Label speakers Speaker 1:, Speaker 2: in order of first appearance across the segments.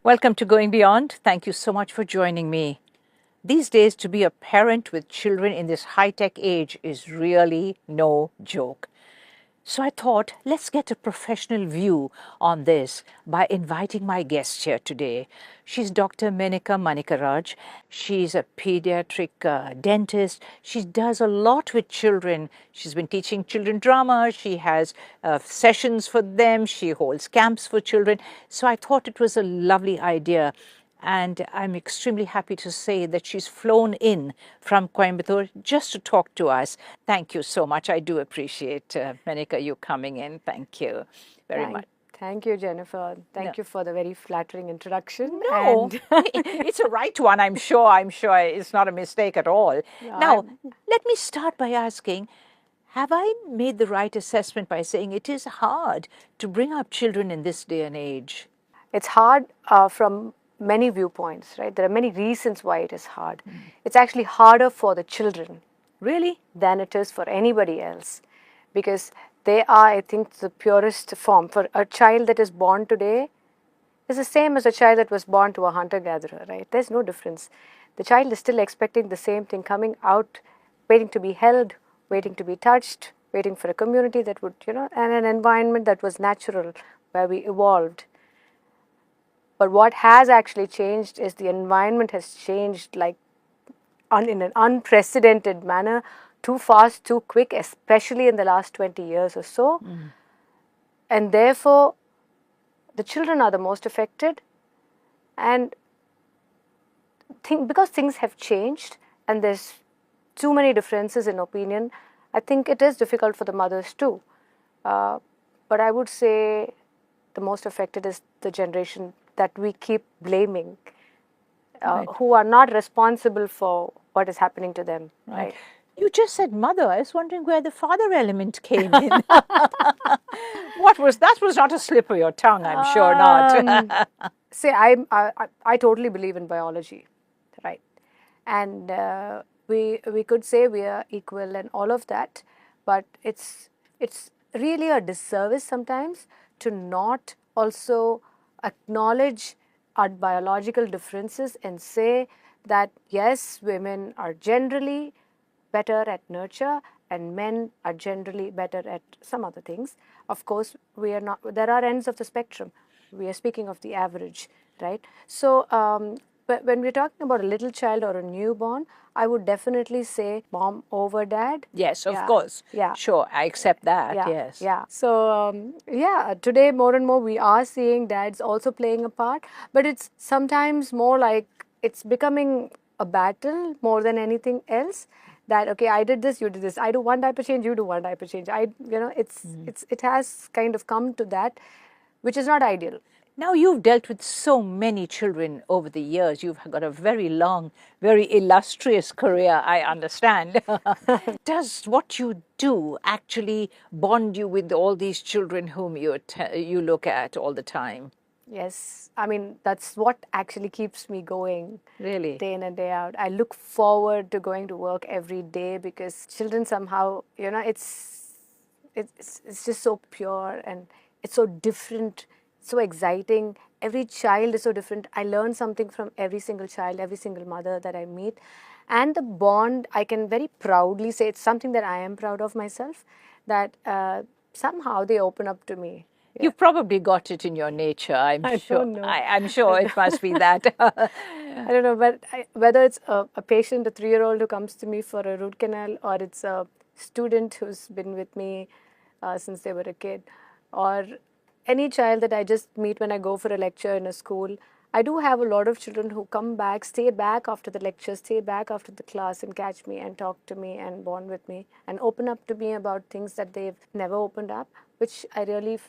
Speaker 1: Welcome to Going Beyond. Thank you so much for joining me. These days, to be a parent with children in this high-tech age is really no joke. So I thought, let's get a professional view on this by inviting my guest here today. She's Dr. Menika Manikaraj. She's a pediatric dentist. She does a lot with children. She's been teaching children drama. She has sessions for them. She holds camps for children. So I thought it was a lovely idea. And I'm extremely happy to say that she's flown in from Coimbatore just to talk to us. Thank you so much. I do appreciate, Menika, you coming in. Thank you very much.
Speaker 2: Thank you, Jennifer. Thank you for the very flattering introduction.
Speaker 1: No, it's a right one, I'm sure. I'm sure it's not a mistake at all. Now, let me start by asking, have I made the right assessment by saying it is hard to bring up children in this day and age?
Speaker 2: It's hard from many viewpoints, right? There are many reasons why it is hard. It's actually harder for the children
Speaker 1: Really?
Speaker 2: than it is for anybody else because they are, I think, the purest form. For a child that is born today is the same as a child that was born to a hunter-gatherer, right? There's no difference. The child is still expecting the same thing, coming out, waiting to be held, waiting to be touched, waiting for a community that would, and an environment that was natural, where we evolved. But what has actually changed is the environment has changed like in an unprecedented manner, too fast, too quick, especially in the last 20 years or so. And therefore, the children are the most affected. And because things have changed and there's too many differences in opinion, I think it is difficult for the mothers too. But I would say the most affected is the generation that we keep blaming, who are not responsible for what is happening to them. Right.
Speaker 1: You just said mother. I was wondering where the father element came in. That was not a slip of your tongue, I'm sure not.
Speaker 2: See, I totally believe in biology, right? And we could say we are equal and all of that, but it's really a disservice sometimes to not also acknowledge our biological differences and say that yes, women are generally better at nurture and men are generally better at some other things. Of course, we are not, there are ends of the spectrum. We are speaking of the average, right? So but when we're talking about a little child or a newborn, I would definitely say mom over dad.
Speaker 1: Yes, of course.
Speaker 2: Yeah.
Speaker 1: Sure, I accept that,
Speaker 2: Yeah.
Speaker 1: yes.
Speaker 2: Yeah. So, today more and more we are seeing dads also playing a part, but it's sometimes more like it's becoming a battle more than anything else. That, okay, I did this, you did this. I do one diaper change, you do one diaper change. It has kind of come to that, which is not ideal.
Speaker 1: Now, you've dealt with so many children over the years. You've got a very long, very illustrious career, I understand. Does what you do actually bond you with all these children whom you look at all the time?
Speaker 2: Yes, I mean, that's what actually keeps me going.
Speaker 1: Really?
Speaker 2: Day in and day out. I look forward to going to work every day because children somehow, it's just so pure and it's so different, so exciting. Every child is so different. I learn something from every single child, every single mother that I meet. And the bond, I can very proudly say it's something that I am proud of myself, that somehow they open up to me.
Speaker 1: You've probably got it in your nature, I'm sure.
Speaker 2: don't know.
Speaker 1: I'm sure it must be that.
Speaker 2: I don't know, but whether it's a patient, a 3-year-old who comes to me for a root canal, or it's a student who's been with me since they were a kid, or any child that I just meet when I go for a lecture in a school. I do have a lot of children who come back, stay back after the lecture, stay back after the class and catch me and talk to me and bond with me and open up to me about things that they've never opened up, which I really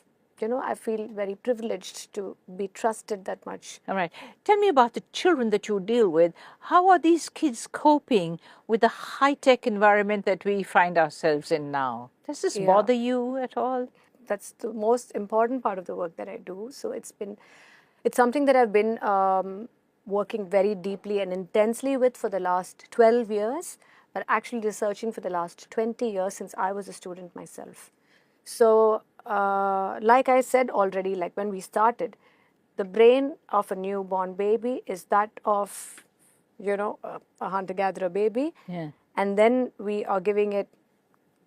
Speaker 2: I feel very privileged to be trusted that much.
Speaker 1: All right. Tell me about the children that you deal with. How are these kids coping with the high-tech environment that we find ourselves in now? Does this bother you at all?
Speaker 2: That's the most important part of the work that I do. So it's something that I've been working very deeply and intensely with for the last 12 years, but actually researching for the last 20 years since I was a student myself. So like I said already, like when we started, the brain of a newborn baby is that of, a hunter-gatherer baby.
Speaker 1: Yeah.
Speaker 2: And then we are giving it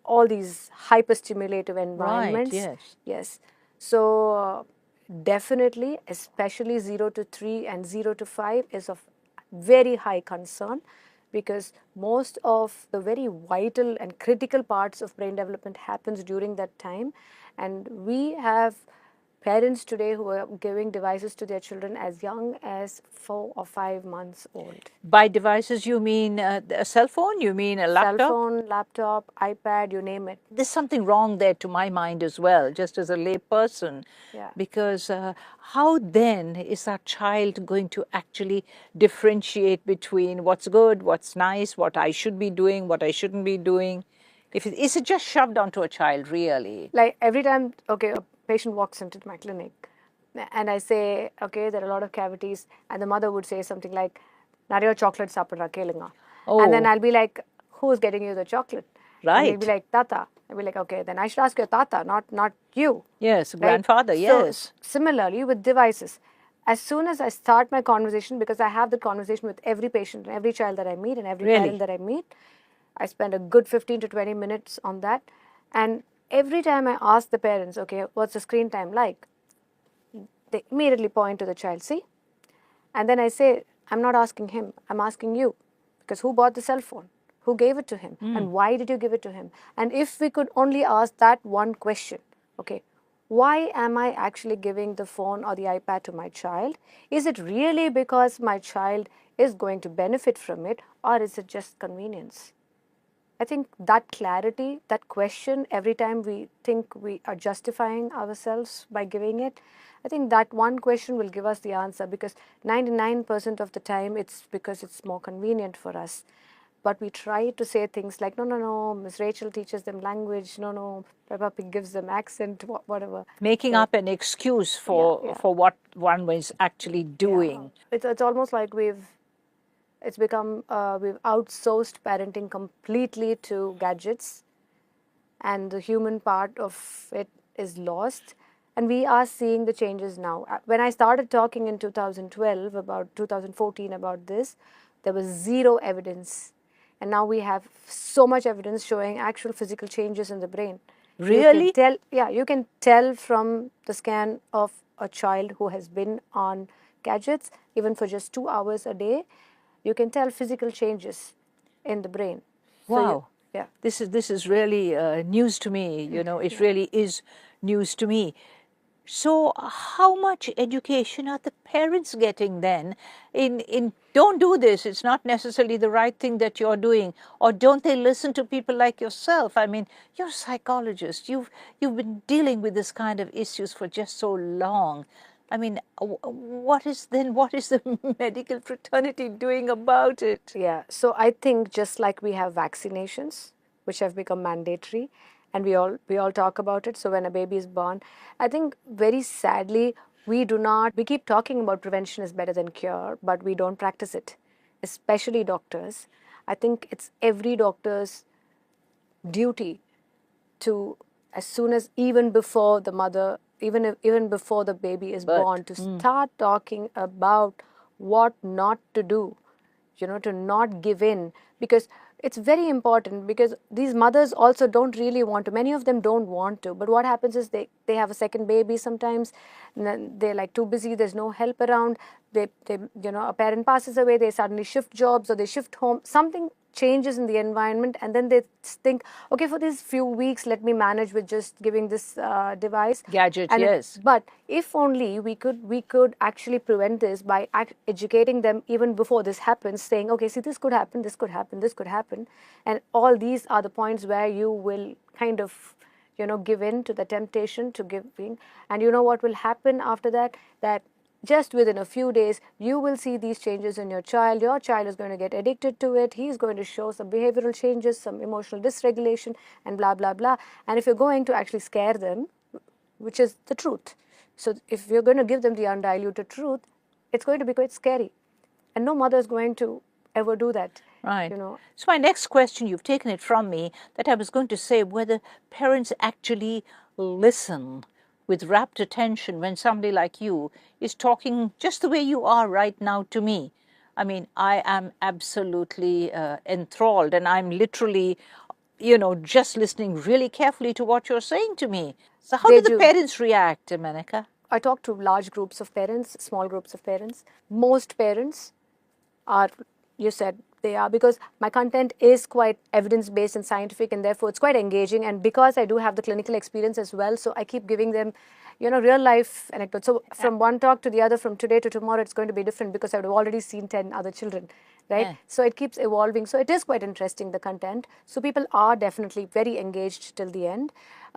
Speaker 2: all these hyperstimulative
Speaker 1: Right,
Speaker 2: environments.
Speaker 1: yes.
Speaker 2: Yes. So definitely, especially 0 to 3 and 0 to 5 is of very high concern, because most of the very vital and critical parts of brain development happens during that time. And we have parents today who are giving devices to their children as young as 4 or 5 months old.
Speaker 1: By devices, you mean a cell phone? You mean a
Speaker 2: Cell
Speaker 1: laptop?
Speaker 2: phone, laptop, iPad, you name it.
Speaker 1: There's something wrong there to my mind as well, just as a lay person.
Speaker 2: Yeah.
Speaker 1: Because how then is our child going to actually differentiate between what's good, what's nice, what I should be doing, what I shouldn't be doing? Is it just shoved onto a child, really?
Speaker 2: Like every time, okay, a patient walks into my clinic and I say, okay, there are a lot of cavities, and the mother would say something like, "Nariya chocolate sapra kelinga." And then
Speaker 1: Oh.
Speaker 2: I'll be like, "Who's getting you the chocolate?" And he'll be
Speaker 1: Right.
Speaker 2: like, "Tata." I'll be like, "Okay, then I should ask your tata, not you."
Speaker 1: Yes,
Speaker 2: Right?
Speaker 1: grandfather,
Speaker 2: So
Speaker 1: yes.
Speaker 2: similarly with devices, as soon as I start my conversation, because I have the conversation with every patient and every child that I meet and every parent
Speaker 1: Really?
Speaker 2: that I meet, I spend a good 15 to 20 minutes on that. And every time I ask the parents, okay, what's the screen time like? They immediately point to the child, see? And then I say, I'm not asking him, I'm asking you. Because who bought the cell phone? Who gave it to him? And why did you give it to him? And if we could only ask that one question, okay, why am I actually giving the phone or the iPad to my child? Is it really because my child is going to benefit from it, or is it just convenience? I think that clarity, that question, every time we think we are justifying ourselves by giving it, I think that one question will give us the answer, because 99% of the time it's because it's more convenient for us. But we try to say things like, no, no, no, Miss Rachel teaches them language, no, no, Peppa Pig gives them accent, whatever.
Speaker 1: Making
Speaker 2: Right.
Speaker 1: up an excuse
Speaker 2: Yeah,
Speaker 1: for,
Speaker 2: yeah.
Speaker 1: for what one was actually
Speaker 2: Yeah.
Speaker 1: doing.
Speaker 2: It's almost like it's become, we've outsourced parenting completely to gadgets, and the human part of it is lost. And we are seeing the changes now. When I started talking in 2012, about 2014, about this, there was zero evidence. And now we have so much evidence showing actual physical changes in the brain. You can
Speaker 1: Really?
Speaker 2: tell, yeah, you can tell from the scan of a child who has been on gadgets, even for just 2 hours a day, you can tell physical changes in the brain. So
Speaker 1: Wow.
Speaker 2: yeah.
Speaker 1: This is really news to me. It really is news to me. So, how much education are the parents getting then? In don't do this. It's not necessarily the right thing that you're doing, or don't they listen to people like yourself? I mean, you're a psychologist. You've been dealing with this kind of issues for just so long. I mean, what is the medical fraternity doing about it?
Speaker 2: Yeah, so I think just like we have vaccinations, which have become mandatory, and we all talk about it. So when a baby is born, I think very sadly we keep talking about prevention is better than cure, but we don't practice it, especially doctors. I think it's every doctor's duty to, as soon as, even before the mother, even before the baby is
Speaker 1: But
Speaker 2: born, to start talking about what not to do, to not give in. Because it's very important, because these mothers also don't really want to, many of them don't want to, but what happens is they have a second baby sometimes, and then they're like too busy, there's no help around, they a parent passes away, they suddenly shift jobs or they shift home, something changes in the environment, and then they think, okay, for these few weeks let me manage with just giving this device.
Speaker 1: gadget,
Speaker 2: And
Speaker 1: yes.
Speaker 2: but if only we could actually prevent this by educating them even before this happens, saying, okay, see, this could happen, this could happen, this could happen, and all these are the points where you will kind of give in to the temptation to giving. And you know what will happen after that? That just within a few days, you will see these changes in your child. Your child is going to get addicted to it. He's going to show some behavioral changes, some emotional dysregulation, and blah, blah, blah. And if you're going to actually scare them, which is the truth, so if you're going to give them the undiluted truth, it's going to be quite scary. And no mother is going to ever do that.
Speaker 1: Right. So my next question, you've taken it from me, that I was going to say whether parents actually listen with rapt attention when somebody like you is talking just the way you are right now to me. I mean, I am absolutely enthralled, and I'm literally, just listening really carefully to what you're saying to me. So, how
Speaker 2: They
Speaker 1: do the
Speaker 2: do.
Speaker 1: parents react, Manika?
Speaker 2: I talk to large groups of parents, small groups of parents. Most parents are, you said they are, because my content is quite evidence based and scientific, and therefore it's quite engaging. And because I do have the clinical experience as well, so I keep giving them, real life anecdotes. So from one talk to the other, from today to tomorrow, it's going to be different because I've already seen 10 other children, right?
Speaker 1: Yeah.
Speaker 2: So it keeps evolving. So it is quite interesting, the content. So people are definitely very engaged till the end.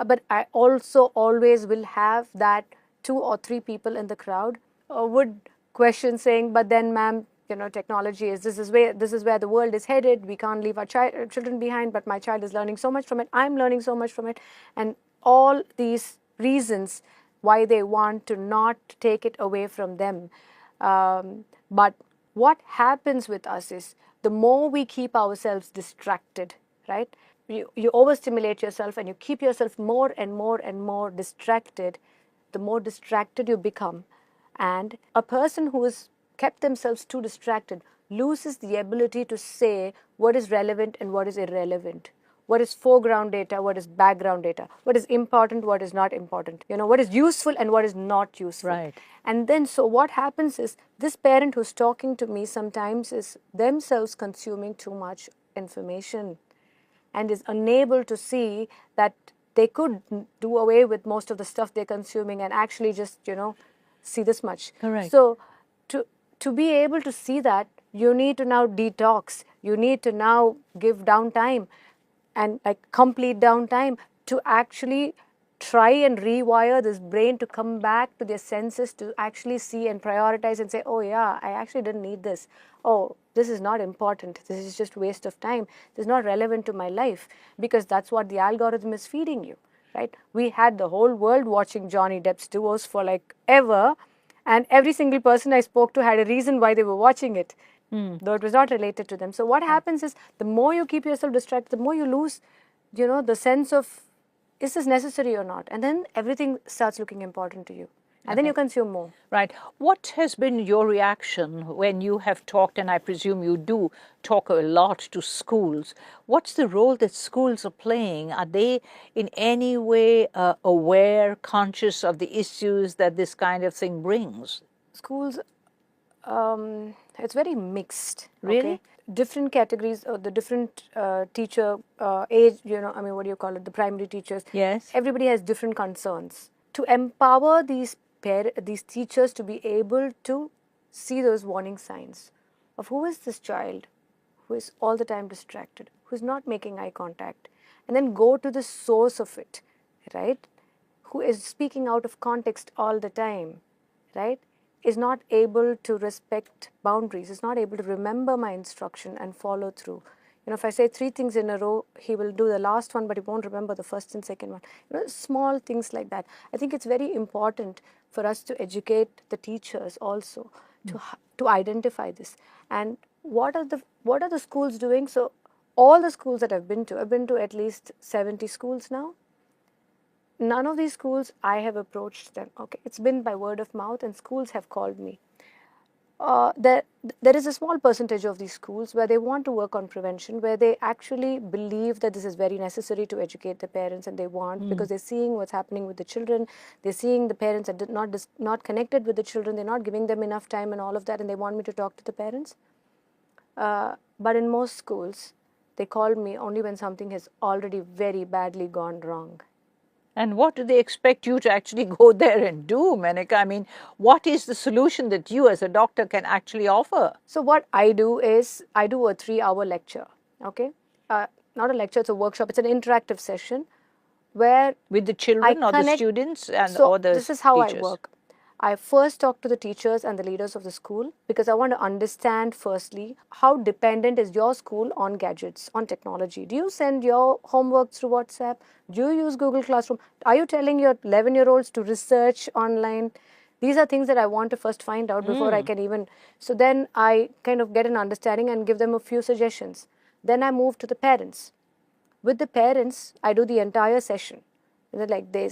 Speaker 2: But I also always will have that 2 or 3 people in the crowd would question, saying, but then ma'am, technology is, this is where the world is headed. We can't leave our children behind, but my child is learning so much from it. I'm learning so much from it. And all these reasons why they want to not take it away from them. But what happens with us is, the more we keep ourselves distracted, right? You overstimulate yourself and you keep yourself more and more and more distracted, the more distracted you become. And a person who has kept themselves too distracted loses the ability to say what is relevant and what is irrelevant, what is foreground data, what is background data, what is important, what is not important, what is useful and what is not useful.
Speaker 1: Right.
Speaker 2: And then, so what happens is, this parent who's talking to me sometimes is themselves consuming too much information and is unable to see that they could do away with most of the stuff they're consuming and actually just, see this much.
Speaker 1: Correct.
Speaker 2: So to be able to see that, you need to now detox. You need to now give downtime, and like complete downtime, to actually try and rewire this brain to come back to their senses, to actually see and prioritize and say, oh yeah, I actually didn't need this. Oh, this is not important. This is just waste of time. This is not relevant to my life, because that's what the algorithm is feeding you, right? We had the whole world watching Johnny Depp's divorce for like ever, and every single person I spoke to had a reason why they were watching it, though it was not related to them. So what happens is, the more you keep yourself distracted, the more you lose, the sense of, is this necessary or not? And then everything starts looking important to you. And then you consume more.
Speaker 1: Right. What has been your reaction when you have talked, and I presume you do talk a lot to schools? What's the role that schools are playing? Are they in any way aware, conscious of the issues that this kind of thing brings?
Speaker 2: Schools, it's very mixed.
Speaker 1: Really?
Speaker 2: Okay? Different categories, or the different teacher age, what do you call it, the primary teachers.
Speaker 1: Yes.
Speaker 2: Everybody has different concerns. To empower these teachers to be able to see those warning signs of, who is this child who is all the time distracted, who is not making eye contact, and then go to the source of it, right? Who is speaking out of context all the time, right? Is not able to respect boundaries, is not able to remember my instruction and follow through. If I say 3 things in a row, he will do the last one, but he won't remember the first and second one. Small things like that. I think it's very important for us to educate the teachers also to identify this. And what are the schools doing? So all the schools that I've been to at least 70 schools now. None of these schools I have approached them. Okay, it's been by word of mouth, and schools have called me. There is a small percentage of these schools where they want to work on prevention, where they actually believe that this is very necessary to educate the parents, and they want, because they're seeing what's happening with the children, they're seeing the parents are not connected with the children, they're not giving them enough time and all of that, and they want me to talk to the parents. But in most schools, they call me only when something has already very badly gone wrong.
Speaker 1: And what do they expect you to actually go there and do, Manika? I mean, what is the solution that you as a doctor can actually offer?
Speaker 2: So what I do is, I do a 3-hour lecture, okay? Not a lecture, it's a workshop. It's an interactive session where
Speaker 1: with the children or the students or the
Speaker 2: this is how
Speaker 1: teachers?
Speaker 2: I work. I first talk to the teachers and the leaders of the school, because I want to understand firstly, how dependent is your school on gadgets, on technology? Do you send your homework through WhatsApp? Do you use Google Classroom? Are you telling your 11-year-olds to research online? These are things that I want to first find out before I can even. So then I kind of get an understanding and give them a few suggestions. Then I move to the parents. With the parents, I do the entire session. Like, they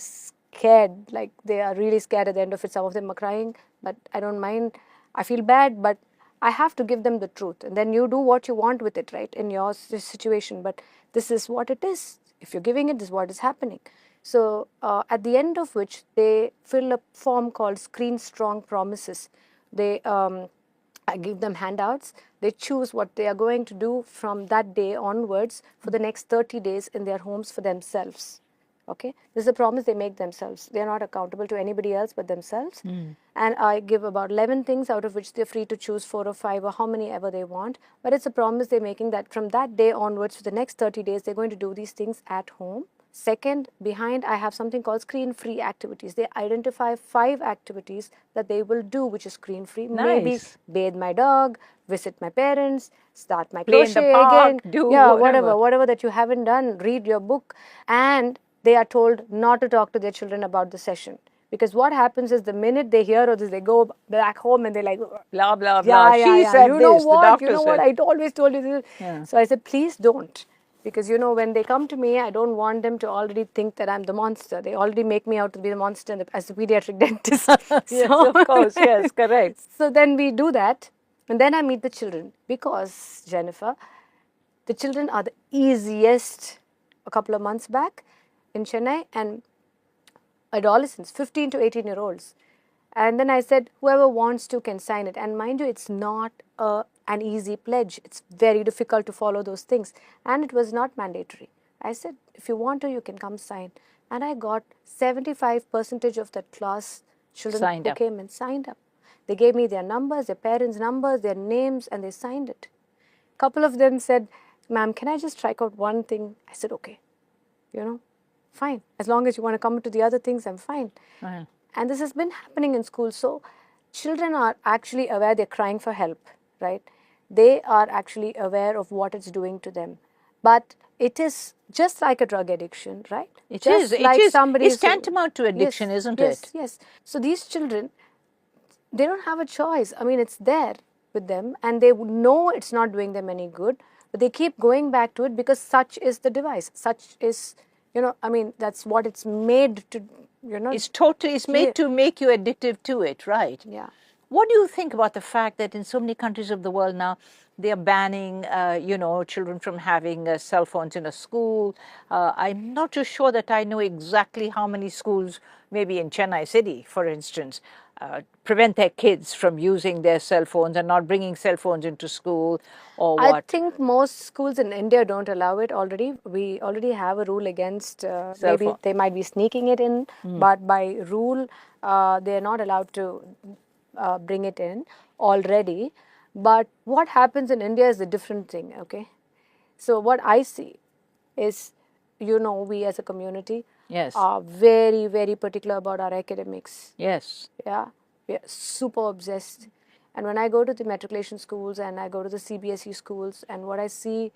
Speaker 2: scared, like they are really scared at the end of it. Some of them are crying, but I don't mind. I feel bad, but I have to give them the truth. And then you do what you want with it, right, in your situation. But this is what it is. If you're giving it, this is what is happening. So at the end of which, they fill a form called Screen Strong Promises. They I give them handouts. They choose what they are going to do from that day onwards for the next 30 days in their homes for themselves. Okay, this is a promise they make themselves. They are not accountable to anybody else but themselves. And I give about 11 things, out of which they're free to choose 4 or 5 or how many ever they want. But it's a promise they're making that from that day onwards for the next 30 days, they're going to do these things at home. Second, behind, I have something called screen-free activities. They identify 5 activities that they will do, which is screen-free. Maybe
Speaker 1: Nice.
Speaker 2: bathe my dog, visit my parents, start my
Speaker 1: Play in the
Speaker 2: crochet
Speaker 1: park,
Speaker 2: again.
Speaker 1: do
Speaker 2: Yeah,
Speaker 1: whatever.
Speaker 2: whatever that you haven't done, read your book. And they are told not to talk to their children about the session. Because what happens is the minute they hear all this, they go back home and they're like,
Speaker 1: Blah, blah, blah.
Speaker 2: yeah, yeah,
Speaker 1: She
Speaker 2: yeah.
Speaker 1: said
Speaker 2: You know
Speaker 1: this, the
Speaker 2: what? You
Speaker 1: doctor
Speaker 2: know what?
Speaker 1: said.
Speaker 2: I always told you this.
Speaker 1: Yeah.
Speaker 2: So I said, please don't. Because, you know, when they come to me, I don't want them to already think that I'm the monster. They already make me out to be the monster as a pediatric dentist.
Speaker 1: Yes, of course. Yes, correct.
Speaker 2: So then we do that. And then I meet the children. Because, Jennifer, the children are the easiest. A couple of months back in Chennai, and adolescents, 15 to 18-year-olds. And then I said, whoever wants to can sign it. And mind you, it's not an easy pledge. It's very difficult to follow those things. And it was not mandatory. I said, if you want to, you can come sign. And I got 75% of that class children
Speaker 1: Signed
Speaker 2: who
Speaker 1: up.
Speaker 2: came and signed up. They gave me their numbers, their parents' numbers, their names, and they signed it. A couple of them said, ma'am, can I just strike out one thing? I said, okay, you know, fine. As long as you want to come to the other things, I'm fine.
Speaker 1: Uh-huh.
Speaker 2: And this has been happening in school. So children are actually aware they're crying for help, right? They are actually aware of what it's doing to them. But it is just like a drug addiction, right?
Speaker 1: It
Speaker 2: just
Speaker 1: is.
Speaker 2: like
Speaker 1: It is.
Speaker 2: somebody
Speaker 1: It's
Speaker 2: is-
Speaker 1: tantamount to addiction,
Speaker 2: yes,
Speaker 1: isn't
Speaker 2: yes,
Speaker 1: it?
Speaker 2: Yes. So these children, they don't have a choice. I mean, it's there with them, and they would know it's not doing them any good, but they keep going back to it because such is the device. Such is, you know, I mean, that's what it's made to, you know.
Speaker 1: It's made to make you addictive to it, right?
Speaker 2: Yeah.
Speaker 1: What do you think about the fact that in so many countries of the world now, they are banning, children from having cell phones in a school? I'm not too sure that I know exactly how many schools, maybe in Chennai City, for instance, prevent their kids from using their cell phones and not bringing cell phones into school or what.
Speaker 2: I think most schools in India don't allow it already. We already have a rule against, maybe
Speaker 1: phone.
Speaker 2: they might be sneaking it in, but by rule, they're not allowed to bring it in already. But what happens in India is a different thing, okay? So what I see is, you know, we as a community
Speaker 1: Yes.
Speaker 2: are very, very particular about our academics.
Speaker 1: Yes.
Speaker 2: Yeah, we are super obsessed. And when I go to the matriculation schools and I go to the CBSE schools, and what I see,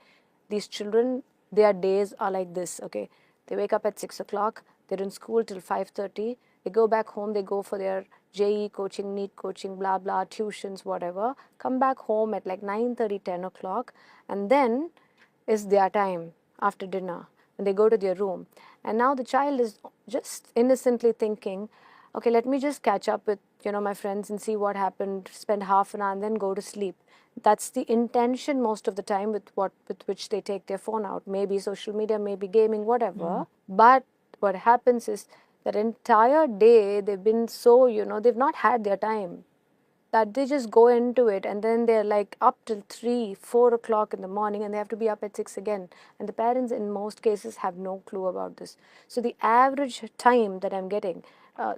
Speaker 2: these children, their days are like this, okay? They wake up at 6 o'clock, they're in school till 5:30, they go back home, they go for their JE coaching, NEET coaching, blah, blah, tuitions, whatever, come back home at like 9:30, 10 o'clock, and then is their time after dinner, and they go to their room. And now the child is just innocently thinking, okay, let me just catch up with, you know, my friends and see what happened, spend half an hour and then go to sleep. That's the intention most of the time with which they take their phone out. Maybe social media, maybe gaming, whatever. But what happens is that entire day they've been so, you know, they've not had their time, that they just go into it, and then they're like up till 3, 4 o'clock in the morning, and they have to be up at 6 again. And the parents in most cases have no clue about this. So the average time that I'm getting,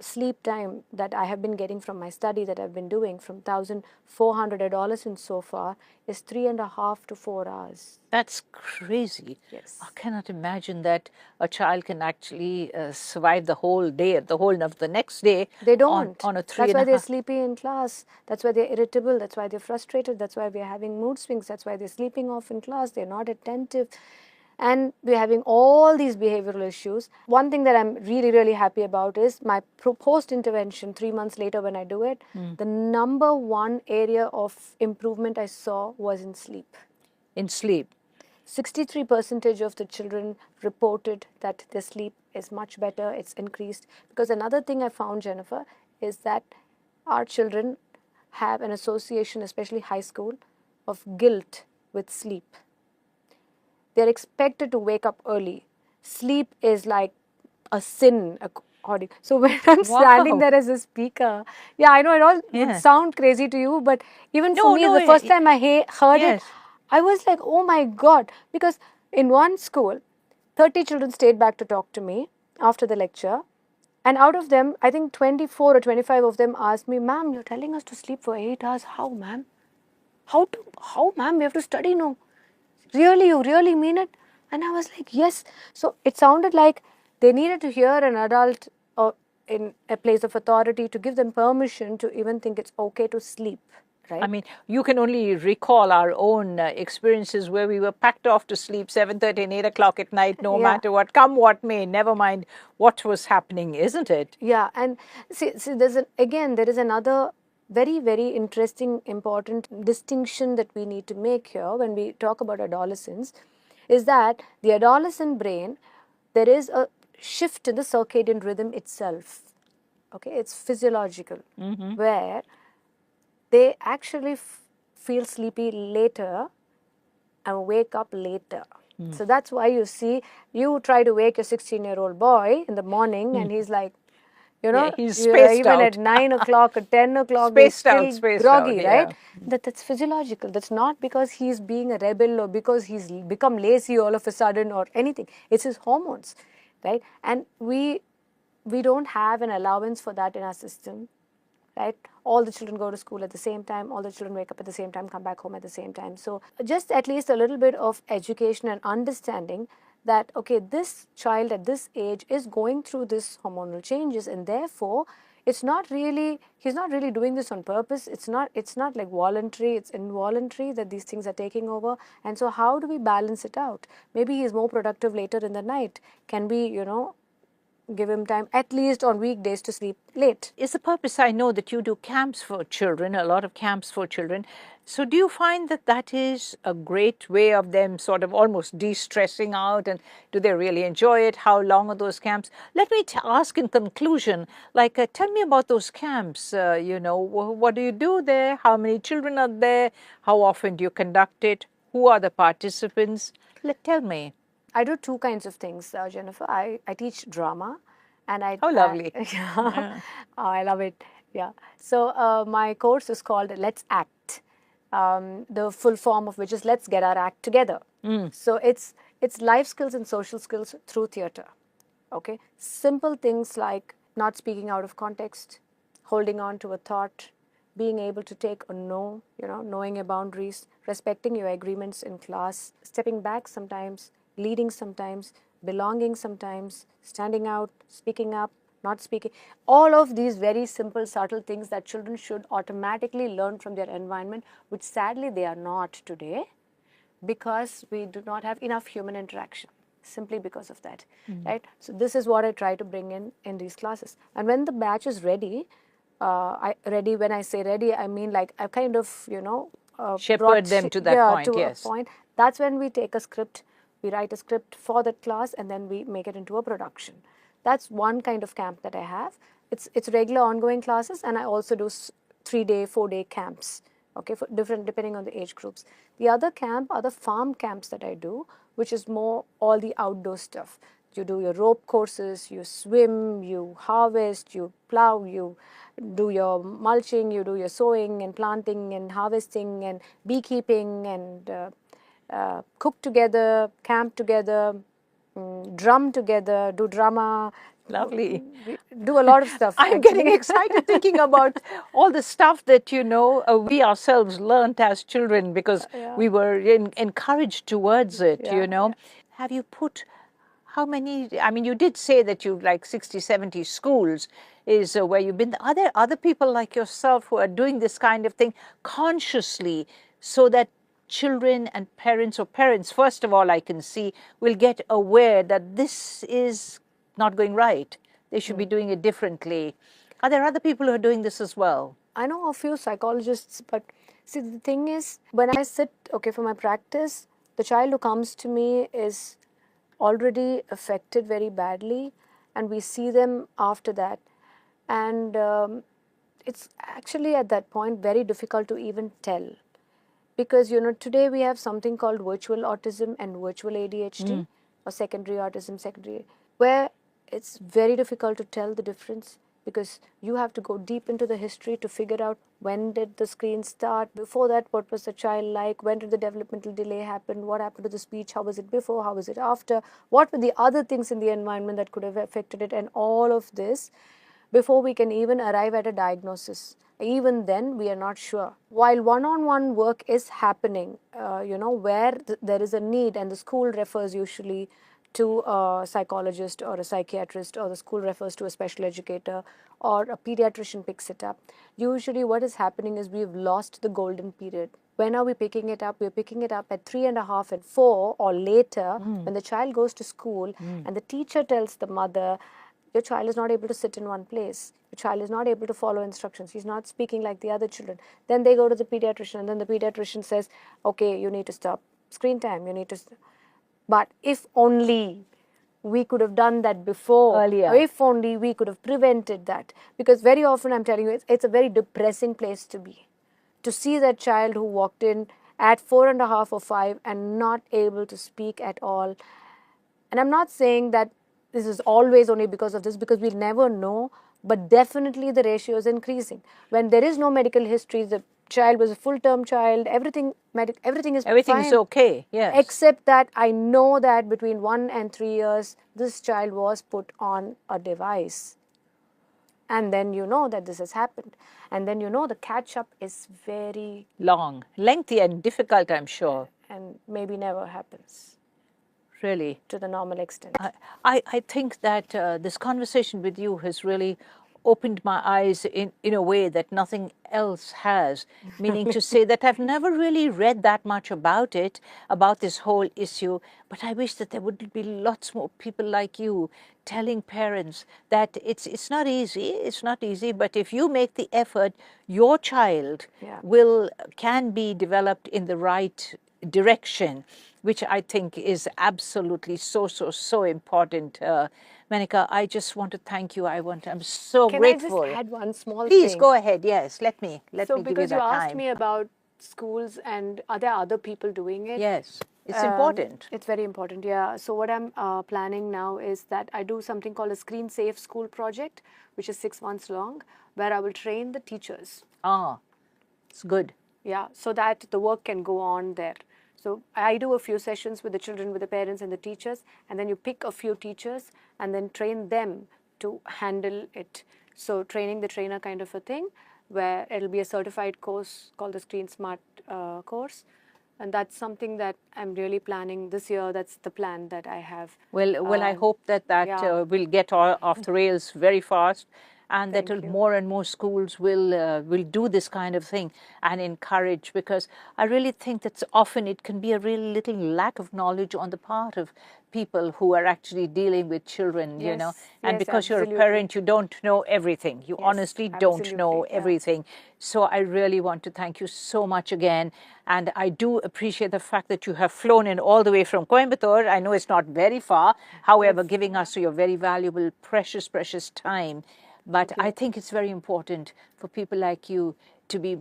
Speaker 2: sleep time that I have been getting from my study that I've been doing from 1,400 adolescents so far is 3.5 to 4 hours.
Speaker 1: That's crazy.
Speaker 2: Yes.
Speaker 1: I cannot imagine that a child can actually survive the whole day, the whole of the next day.
Speaker 2: They don't.
Speaker 1: On a
Speaker 2: That's why they're
Speaker 1: 3.5.
Speaker 2: sleepy in class. That's why they're irritable. That's why they're frustrated. That's why we're having mood swings. That's why they're sleeping off in class. They're not attentive. And we're having all these behavioral issues. One thing that I'm really, really happy about is my post intervention 3 months later when I do it, the number one area of improvement I saw was in sleep.
Speaker 1: In sleep.
Speaker 2: 63% of the children reported that their sleep is much better, it's increased. Because another thing I found, Jennifer, is that our children have an association, especially high school, of guilt with sleep. They're expected to wake up early. Sleep is like a sin according. So when I'm standing
Speaker 1: Wow.
Speaker 2: there as a speaker, yeah, I know it all would
Speaker 1: Yeah.
Speaker 2: sound crazy to you, but even for
Speaker 1: No,
Speaker 2: me,
Speaker 1: no.
Speaker 2: the first time I heard it,
Speaker 1: Yes.
Speaker 2: I was like, oh my God, because in one school, 30 children stayed back to talk to me after the lecture. And out of them, I think 24 or 25 of them asked me, ma'am, you're telling us to sleep for 8 hours. How, ma'am? How, ma'am? We have to study now. Really, you really mean it? And I was like, yes. So it sounded like they needed to hear an adult in a place of authority to give them permission to even think it's okay to sleep,
Speaker 1: I
Speaker 2: right?
Speaker 1: mean, you can only recall our own experiences where we were packed off to sleep 7:30 and 8 o'clock at night, no
Speaker 2: Yeah.
Speaker 1: matter what, come what may, never mind what was happening, isn't it?
Speaker 2: Yeah, and see there is another very, very interesting, important distinction that we need to make here when we talk about adolescence, is that the adolescent brain, there is a shift in the circadian rhythm itself. Okay, it's physiological, where they actually feel sleepy later and wake up later. So that's why you see, you try to wake your 16-year-old boy in the morning and he's like,
Speaker 1: Yeah, he's spaced
Speaker 2: even at
Speaker 1: out.
Speaker 2: 9 o'clock or 10 o'clock, he's
Speaker 1: Spaced out,
Speaker 2: groggy,
Speaker 1: yeah.
Speaker 2: right? That's physiological. That's not because he's being a rebel or because he's become lazy all of a sudden or anything. It's his hormones, right? And we don't have an allowance for that in our system, right? All the children go to school at the same time, all the children wake up at the same time, come back home at the same time. So just at least a little bit of education and understanding that, okay, this child at this age is going through this hormonal changes, and therefore he's not really doing this on purpose. It's not like voluntary, it's involuntary that these things are taking over. And so how do we balance it out? Maybe he's more productive later in the night. Can we, give him time at least on weekdays to sleep late?
Speaker 1: Is the purpose, I know that you do camps for children, a lot of camps for children. So do you find that that is a great way of them sort of almost de-stressing out, and do they really enjoy it? How long are those camps? Let me ask in conclusion, like tell me about those camps. What do you do there? How many children are there? How often do you conduct it? Who are the participants? Tell me.
Speaker 2: I do two kinds of things, Jennifer. I teach drama, and
Speaker 1: How lovely.
Speaker 2: yeah, oh, I love it. Yeah. So my course is called Let's Act. The full form of which is Let's Get Our Act Together. So it's life skills and social skills through theater. Okay, simple things like not speaking out of context, holding on to a thought, being able to take a no, knowing your boundaries, respecting your agreements in class, stepping back sometimes, leading sometimes, belonging sometimes, standing out, speaking up, not speaking. All of these very simple, subtle things that children should automatically learn from their environment, which sadly they are not today, because we do not have enough human interaction, simply because of that, right? So this is what I try to bring in these classes. And when the batch is ready, when I say ready, I mean like I've kind of,
Speaker 1: Shepherd them to that point,
Speaker 2: to
Speaker 1: yes.
Speaker 2: a point. That's when we take a script, we write a script for that class, and then we make it into a production. That's one kind of camp that I have. It's regular ongoing classes, and I also do 3-day, 4-day camps, okay, for different depending on the age groups. The other camp are the farm camps that I do, which is more all the outdoor stuff. You do your rope courses, you swim, you harvest, you plow, you do your mulching, you do your sowing and planting and harvesting and beekeeping and cook together, camp together, drum together, do drama,
Speaker 1: Lovely.
Speaker 2: do a lot of stuff.
Speaker 1: I'm getting excited thinking about all the stuff that, we ourselves learnt as children because we were encouraged towards it,
Speaker 2: Yeah.
Speaker 1: Have you put how many? I mean, you did say that you like 60, 70 schools is where you've been. Are there other people like yourself who are doing this kind of thing consciously so that children and parents, or parents, first of all, I can see, will get aware that this is not going right? They should be doing it differently. Are there other people who are doing this as well?
Speaker 2: I know a few psychologists, but see, the thing is, when I sit, okay, for my practice, the child who comes to me is already affected very badly, and we see them after that. And it's actually at that point very difficult to even tell, because today we have something called virtual autism and virtual ADHD, or secondary autism, secondary, where it's very difficult to tell the difference, because you have to go deep into the history to figure out when did the screen start, before that what was the child like, when did the developmental delay happen, what happened to the speech, how was it before, how was it after, what were the other things in the environment that could have affected it, and all of this before we can even arrive at a diagnosis. Even then, we are not sure. While one-on-one work is happening, where there is a need, and the school refers usually to a psychologist or a psychiatrist, or the school refers to a special educator, or a pediatrician picks it up. Usually what is happening is we've lost the golden period. When are we picking it up? We're picking it up at 3.5 and 4 or later, when the child goes to school and the teacher tells the mother, your child is not able to sit in one place. Your child is not able to follow instructions. He's not speaking like the other children. Then they go to the pediatrician, and then the pediatrician says, okay, you need to stop screen time. You need to. But if only we could have done that before,
Speaker 1: Earlier.
Speaker 2: or if only we could have prevented that. Because very often, I'm telling you, it's a very depressing place to be. To see that child who walked in at 4.5 or 5 and not able to speak at all. And I'm not saying that this is always only because of this, because we'll never know, but definitely the ratio is increasing. When there is no medical history, the child was a full-term child, everything is fine.
Speaker 1: Okay, yes.
Speaker 2: Except that I know that between 1 and 3 years, this child was put on a device. And then you know that this has happened. And then the catch-up is very
Speaker 1: long, lengthy and difficult, I'm sure.
Speaker 2: And maybe never happens.
Speaker 1: Really?
Speaker 2: To the normal extent.
Speaker 1: I think that this conversation with you has really opened my eyes in a way that nothing else has, meaning to say that I've never really read that much about it, about this whole issue, but I wish that there would be lots more people like you telling parents that it's not easy, but if you make the effort, your child can be developed in the right direction, which I think is absolutely so important. Manika, I just want to thank you. I'm so grateful.
Speaker 2: Can I just add one small thing?
Speaker 1: Please go ahead. Yes, let me give you that time.
Speaker 2: So because you asked me about schools and are there other people doing it?
Speaker 1: Yes, it's important.
Speaker 2: It's very important, yeah. So what I'm planning now is that I do something called a Screen Safe School project, which is 6 months long, where I will train the teachers.
Speaker 1: It's good.
Speaker 2: Yeah, so that the work can go on there. So I do a few sessions with the children, with the parents and the teachers, and then you pick a few teachers and then train them to handle it. So training the trainer kind of a thing, where it'll be a certified course called the Screen Smart course. And that's something that I'm really planning this year. That's the plan that I have.
Speaker 1: Well, I hope that will get off the rails very fast, and that more and more schools will do this kind of thing and encourage, because I really think that often it can be a real little lack of knowledge on the part of people who are actually dealing with children, and because you're a parent, you don't know everything. You honestly don't know everything. So I really want to thank you so much again. And I do appreciate the fact that you have flown in all the way from Coimbatore. I know it's not very far, however, giving us your very valuable, precious time. But I think it's very important for people like you to be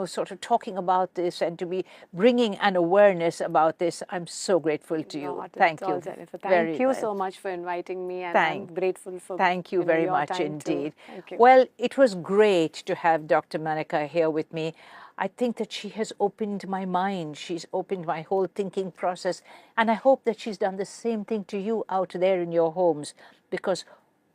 Speaker 1: sort of talking about this and to be bringing an awareness about this. I'm so grateful to you. Thank you.
Speaker 2: Thank you so much for inviting me, and I'm grateful for
Speaker 1: Thank you very much indeed.
Speaker 2: Thank you.
Speaker 1: Well, it was great to have Dr. Manika here with me. I think that she has opened my mind. She's opened my whole thinking process. And I hope that she's done the same thing to you out there in your homes, because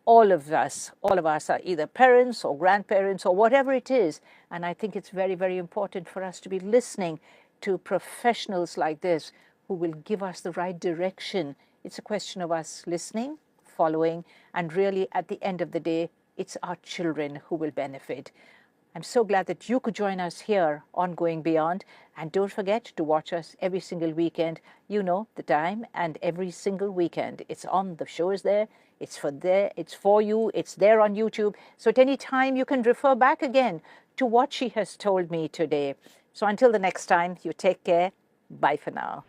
Speaker 1: all of us are either parents or grandparents or whatever it is. And I think it's very, very important for us to be listening to professionals like this who will give us the right direction. It's a question of us listening, following, and really at the end of the day, it's our children who will benefit. I'm so glad that you could join us here on Going Beyond. And don't forget to watch us every single weekend. You know the time, and every single weekend. It's on, the show is there. It's for you. It's there on YouTube. So at any time you can refer back again to what she has told me today. So until the next time, you take care. Bye for now.